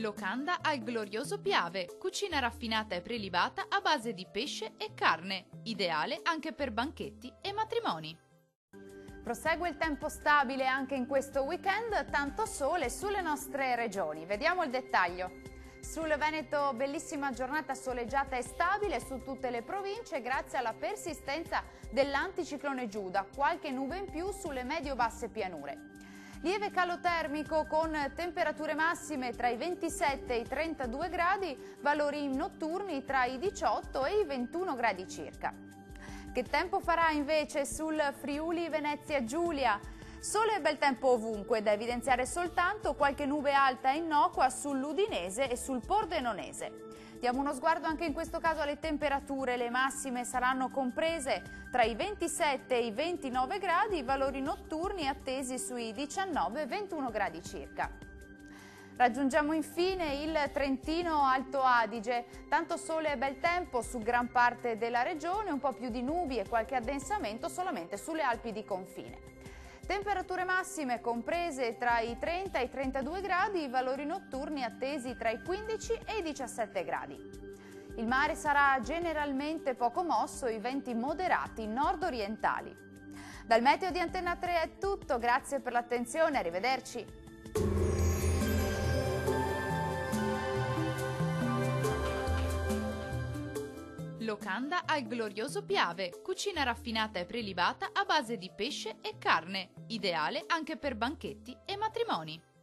Locanda al glorioso Piave, cucina raffinata e prelibata a base di pesce e carne, ideale anche per banchetti e matrimoni. Prosegue il tempo stabile anche in questo weekend, tanto sole sulle nostre regioni. Vediamo il dettaglio. Sul Veneto bellissima giornata soleggiata e stabile su tutte le province grazie alla persistenza dell'anticiclone Giuda, qualche nube in più sulle medio-basse pianure. Lieve calo termico con temperature massime tra i 27 e i 32 gradi, valori notturni tra i 18 e i 21 gradi circa. Che tempo farà invece sul Friuli Venezia Giulia? Sole e bel tempo ovunque, da evidenziare soltanto qualche nube alta e innocua sull'Udinese e sul Pordenonese. Diamo uno sguardo anche in questo caso alle temperature, le massime saranno comprese tra i 27 e i 29 gradi, valori notturni attesi sui 19 e 21 gradi circa. Raggiungiamo infine il Trentino Alto Adige, tanto sole e bel tempo su gran parte della regione, un po' più di nubi e qualche addensamento solamente sulle Alpi di confine. Temperature massime comprese tra i 30 e i 32 gradi, valori notturni attesi tra i 15 e i 17 gradi. Il mare sarà generalmente poco mosso, i venti moderati nord-orientali. Dal meteo di Antenna 3 è tutto, grazie per l'attenzione, arrivederci. Locanda al glorioso Piave, cucina raffinata e prelibata a base di pesce e carne, ideale anche per banchetti e matrimoni.